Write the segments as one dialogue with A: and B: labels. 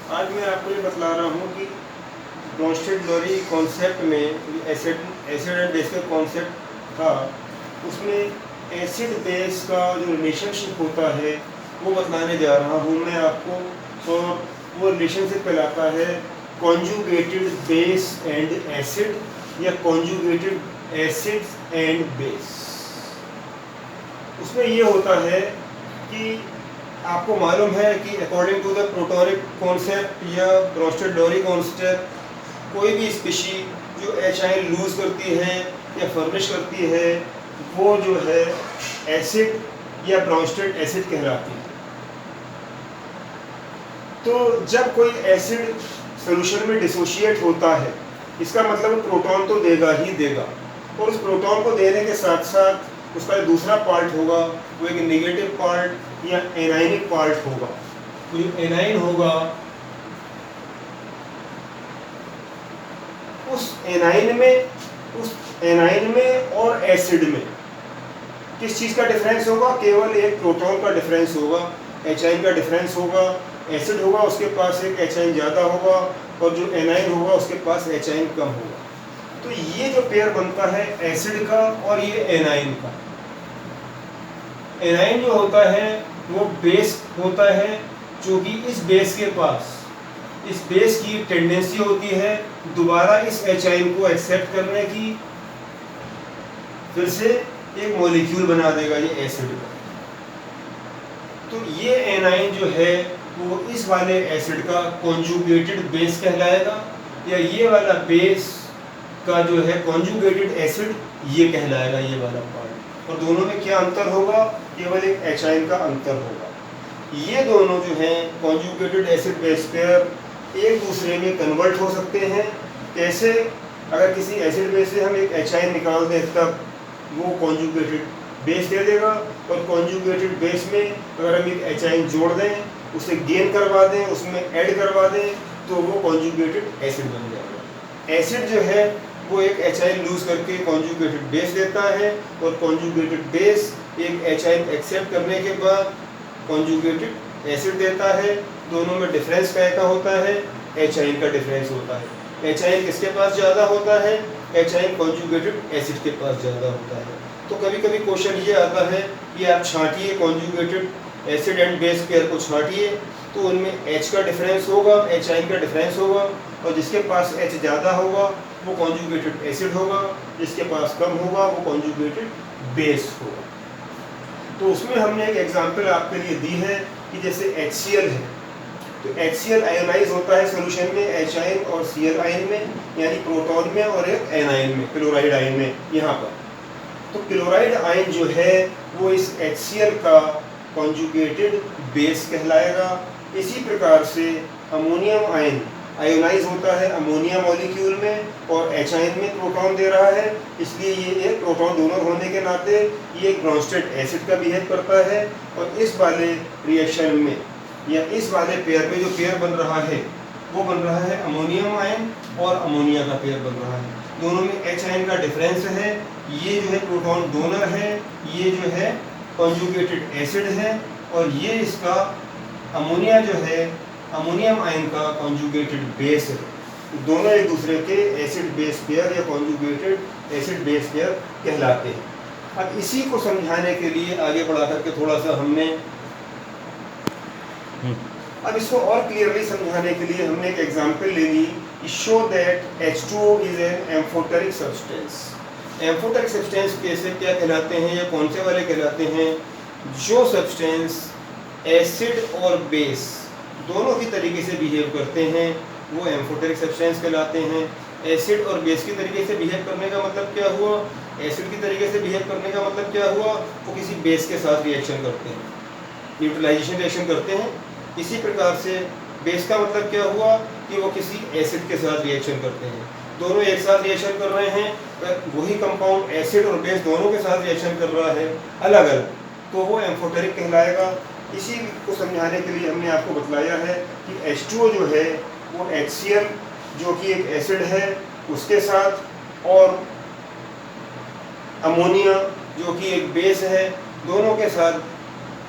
A: आज मैं आपको ये बतला रहा हूँ कि ब्रोंस्टेड-लोरी कॉन्सेप्ट में एसिड एंड बेस का कॉन्सेप्ट था, उसमें एसिड बेस का जो रिलेशनशिप होता है वो बतलाने जा रहा हूँ मैं आपको। और वो रिलेशनशिप कहलाता है कॉन्जुगेटेड बेस एंड एसिड या कॉन्जुगेटेड एसिड एंड बेस। उसमें ये होता है कि आपको मालूम है कि according to the protonic concept या ब्रोंस्टेड-लोरी कॉन्सेप्ट, कोई भी स्पीशी जो एचाइन लूज करती है या फर्निश करती है वो जो है एसिड या ब्रोंस्टेड एसिड कहलाती है। तो जब कोई एसिड सोल्यूशन में डिसोशिएट होता है, इसका मतलब प्रोटॉन तो देगा ही देगा, और उस प्रोटॉन को देने के साथ साथ उसका जो दूसरा पार्ट होगा वो एक नेगेटिव पार्ट या एनाइनिक पार्ट होगा। तो जो एनाइन होगा उस एनाइन में और एसिड में किस चीज़ का डिफरेंस होगा? केवल एक प्रोटॉन का डिफरेंस होगा, एचाइन का डिफरेंस होगा। एसिड होगा उसके पास एक एचाइन ज़्यादा होगा और जो एनाइन होगा उसके पास एचाइन कम होगा। तो ये जो पेयर बनता है एसिड का और ये एनाइन का, एनाइन जो होता है वो बेस होता है, जो कि इस बेस की टेंडेंसी होती है दोबारा इस एचाइन को एक्सेप्ट करने की, फिर से एक मॉलिक्यूल बना देगा ये एसिड का। तो ये एनाइन जो है वो इस वाले एसिड का कॉन्जुगेटेड बेस कहलाएगा, या ये वाला बेस का जो है कॉन्जुगेटेड एसिड ये कहलाएगा, ये वाला पार्ट। और दोनों में क्या अंतर होगा? केवल एक एचाइन का अंतर होगा। ये दोनों जो हैं कॉन्जुगेटेड एसिड बेस पेयर एक दूसरे में कन्वर्ट हो सकते हैं। कैसे? अगर किसी एसिड बेस से हम एक एचाइन निकाल दें तब वो कॉन्जुगेटेड बेस दे देगा, और कॉन्जुगेटेड बेस में अगर हम एक एचाइन जोड़ दें, उसे गेन करवा दें, उसमें ऐड करवा दें, तो वो कॉन्जुगेटेड एसिड बन जाएगा। एसिड जो है वो एक एचाइन लूज करके कॉन्जुगेटेड बेस देता है, और कॉन्जुगेटेड बेस एक एचाइन एक्सेप्ट करने के बाद कॉन्जुगेटेड एसिड देता है। दोनों में डिफरेंस क्या होता है? एचाइन का डिफरेंस होता है। एचाइन किसके पास ज़्यादा होता है? एचाइन कॉन्जुगेटेड एसिड के पास ज़्यादा होता है। तो कभी कभी क्वेश्चन ये आता है कि आप छांटिए conjugated acid and base pair को छांटिए, तो उनमें H का डिफरेंस होगा, एचाइन का डिफरेंस होगा, और जिसके पास H ज़्यादा होगा वो कॉन्जुगेटेड एसिड होगा, जिसके पास कम होगा वो कॉन्जुगेटेड बेस होगा। तो उसमें हमने एक एग्जांपल आपके लिए दी है कि जैसे HCl है, तो HCl आयोनाइज होता है सॉल्यूशन में एचाइन और Cl आयन में, यानी प्रोटॉन में और एक एनाइन में, क्लोराइड आयन में यहाँ पर। तो क्लोराइड आयन जो है वो इस HCl का कॉन्जुगेटेड बेस कहलाएगा। इसी प्रकार से अमोनियम आयन आयोनाइज होता है अमोनिया मॉलिक्यूल में, और एचाइन में प्रोटॉन दे रहा है, इसलिए ये एक प्रोटॉन डोनर होने के नाते ये एक ब्रोंस्टेड एसिड का बिहेव करता है। और इस वाले रिएक्शन में या इस वाले पेयर में जो पेयर बन रहा है वो बन रहा है अमोनियम आयन और अमोनिया का पेयर बन रहा है। दोनों में एच आयन का डिफरेंस है। ये जो है प्रोटॉन डोनर है, ये जो है कॉन्जुगेटेड एसिड है, और ये इसका अमोनिया जो है अमोनियम आयन का कॉन्जुगेटेड बेस है। दोनों एक दूसरे के एसिड बेस पेयर या कॉन्जुगेटेड एसिड बेस पेयर कहलाते हैं। अब इसी को समझाने के लिए आगे बढ़ा करके थोड़ा सा हमने अब इसको और क्लियरली समझाने के लिए हमने एक एग्जांपल ले ली कि show that H2O is an amphoteric substance. Amphoteric substance कैसे क्या कहलाते हैं या कौन से वाले कहलाते हैं? जो सब्सटेंस एसिड और बेस दोनों की तरीके से बिहेव करते हैं वो एम्फोटेरिक सब्सटेंस कहलाते हैं। एसिड और बेस की तरीके से बिहेव करने का मतलब क्या हुआ? एसिड की तरीके से बिहेव करने का मतलब क्या हुआ? वो किसी बेस के साथ रिएक्शन करते हैं, न्यूट्रलाइजेशन रिएक्शन करते हैं। इसी प्रकार से बेस का मतलब क्या हुआ कि वो किसी एसिड के साथ रिएक्शन करते हैं। दोनों एक साथ रिएक्शन कर रहे हैं, वही कंपाउंड एसिड और बेस दोनों के साथ रिएक्शन कर रहा है अलग अलग, तो वो एम्फोटेरिक कहलाएगा। इसी को समझाने के लिए हमने आपको बतलाया है कि H2O जो है वो HCl जो कि एक एसिड है उसके साथ, और अमोनिया जो कि एक बेस है, दोनों के साथ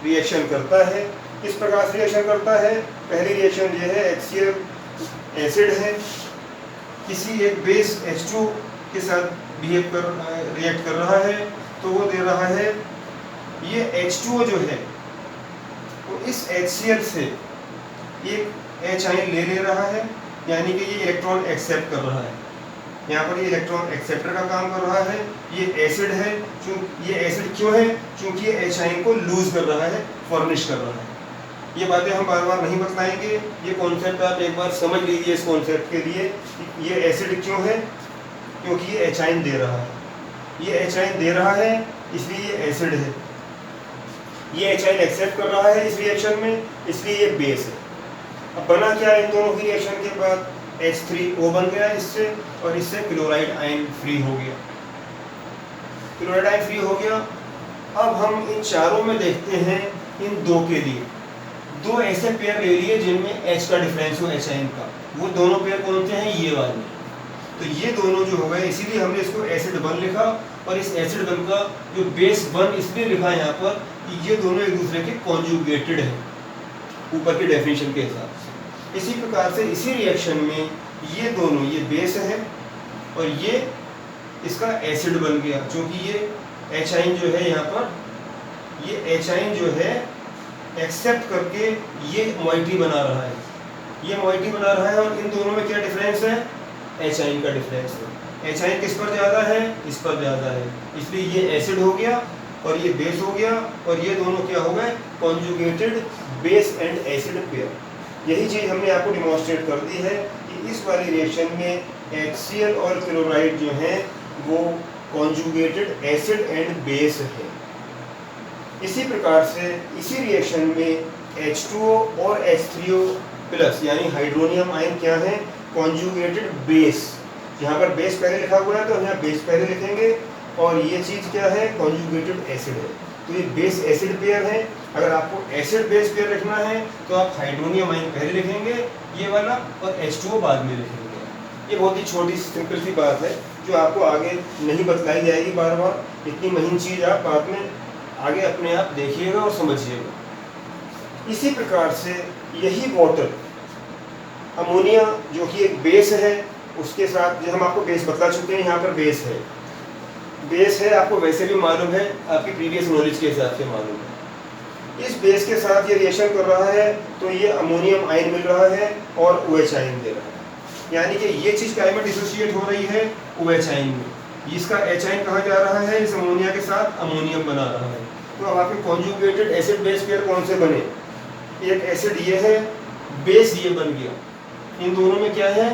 A: रिएक्शन करता है। किस प्रकार से रिएक्शन करता है? पहली रिएक्शन ये है, HCl एसिड है, किसी एक बेस H2 के साथ रिएक्ट कर रहा है, तो वो दे रहा है ये H2O जो है वो इस HCl से एक H आयन ले रहा है, यानी कि ये इलेक्ट्रॉन एक्सेप्ट कर रहा है। यहाँ पर ये इलेक्ट्रॉन एक्सेप्टर का काम कर रहा है। ये एसिड है, ये एसिड क्यों है? क्योंकि ये H आयन को लूज कर रहा है, फर्निश कर रहा है। ये बातें हम बार बार नहीं बतलाएंगे, ये कॉन्सेप्ट आप एक बार समझ लीजिए। इस कॉन्सेप्ट के लिए ये एसिड क्यों है? क्योंकि ये H आयन दे रहा है, ये H आयन दे रहा है, इसलिए ये एसिड है। ये H आयन एक्सेप्ट कर रहा है इस रिएक्शन में, इसलिए ये बेस है। अब बना क्या इन दोनों की रिएक्शन के बाद? H3O बन गया इससे, और इससे क्लोराइड आयन फ्री हो गया। क्लोराइड आयन फ्री हो गया। अब हम इन चारों में देखते हैं इन दो के लिए, दो ऐसे पेयर ले लिए जिनमें H का डिफरेंस हो H आयन का। वो दोनों पेयर कौन से हैं? ये वाले। तो ये दोनों जो हो गए, इसीलिए हमने इसको एसिड 1 लिखा, और इस एसिड 1 का जो बेस 1 इसलिए लिखा यहाँ पर कि ये दोनों एक दूसरे के कॉन्जुगेटेड हैं ऊपर की डेफिनेशन के हिसाब से। इसी प्रकार से इसी रिएक्शन में ये दोनों, ये बेस है और ये इसका एसिड बन गया, क्योंकि ये H आयन जो है यहाँ पर, ये H आयन जो है एक्सेप्ट करके ये मोइटी बना रहा है, ये मोइटी बना रहा है। और इन दोनों में क्या डिफरेंस है? H आयन का डिफरेंस है। H आयन किस पर ज़्यादा है? इस पर ज़्यादा है, इसलिए ये एसिड हो गया और ये बेस हो गया, और ये दोनों क्या हो गए? Conjugated base and acid pair. यही चीज़ हमने आपको डिमॉन्स्ट्रेट कर दी है कि इस वाली रिएक्शन में HCl और क्लोराइड जो हैं वो कॉन्जुगेटेड एसिड एंड बेस है। इसी प्रकार से इसी रिएक्शन में H2O और H3O प्लस यानी हाइड्रोनियम आयन क्या है? Conjugated base. यहाँ पर बेस पहले लिखा हुआ है तो यहाँ बेस पहले लिखेंगे, और ये चीज़ क्या है? कॉन्जुगेटेड एसिड है। तो ये बेस एसिड पेयर है। अगर आपको एसिड बेस पेयर लिखना है तो आप हाइड्रोनियम आयन पहले लिखेंगे ये वाला, और H2O बाद में लिखेंगे। ये बहुत ही छोटी सिंपल सी बात है जो आपको आगे नहीं बतलाई जाएगी बार बार। इतनी महीन चीज़ आप बाद में आगे अपने आप देखिएगा और समझिएगा। इसी प्रकार से यही वाटर, अमोनिया जो कि एक बेस है, उसके साथ जो हम आपको बेस बतला चुके हैं, यहाँ पर बेस है। बेस है आपको वैसे भी मालूम है, आपकी प्रीवियस नॉलेज के हिसाब से मालूम है। इस बेस के साथ ये रिएक्शन कर रहा है तो ये अमोनियम आयन मिल रहा है और OH आयन दे रहा है, यानी कि ये चीज़ क्या में डिसोशिएट हो रही है? OH आयन में। इसका H आयन कहाँ जा रहा है? इस अमोनिया के साथ अमोनियम बना रहा है। तो अब आपके कॉन्जुगेटेड एसिड बेस पेयर कौन से बने? एक एसिड ये है, बेस ये बन गया। इन दोनों में क्या है?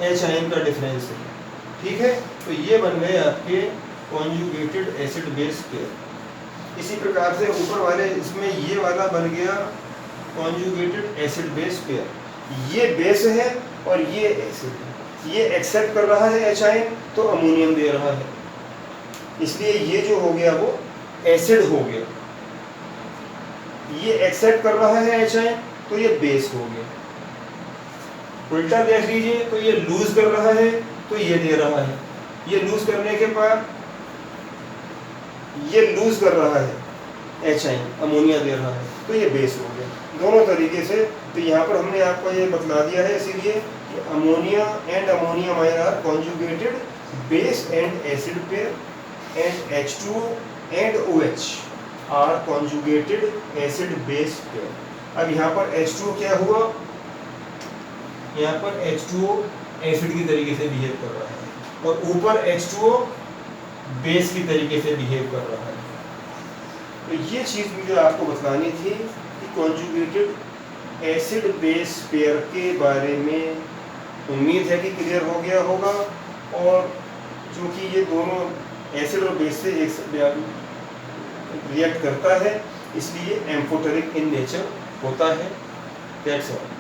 A: H आयन का डिफरेंस है, ठीक है। तो ये बन गए आपके कॉन्जुगेटेड एसिड बेस पेयर। इसी प्रकार से ऊपर वाले इसमें ये वाला बन गया कॉन्जुगेटेड एसिड बेस पेयर। ये बेस है और ये एसिड है। ये एक्सेप्ट कर रहा है H आयन तो अमोनियम दे रहा है, इसलिए ये जो हो गया वो एसिड हो गया। ये एक्सेप्ट कर रहा है H आयन तो ये बेस हो गया। उल्टा देख लीजिए तो ये लूज कर रहा है तो ये दे रहा है। ये लूज करने के बाद ये लूज कर रहा है H आयन, अमोनिया दे रहा है तो ये बेस हो गया। दोनों तरीके से। तो यहाँ पर हमने आपको ये बतला दिया है इसीलिए कि ammonia and ammonium ion are conjugated base and acid pair, and H2O and OH are conjugated acid base pair. अब यहाँ पर H2O क्या हुआ? यहाँ पर H2O एसिड की तरीके से बिहेव कर रहा है और ऊपर H2O बेस की तरीके से बिहेव कर रहा है। तो ये चीज़ मुझे आपको बतलानी थी कि कॉन्जुगेटेड एसिड बेस पेयर के बारे में। उम्मीद है कि क्लियर हो गया होगा। और चूँकि ये दोनों एसिड और बेस से एक रिएक्ट करता है इसलिए एम्फोटेरिक इन नेचर होता है। That's all.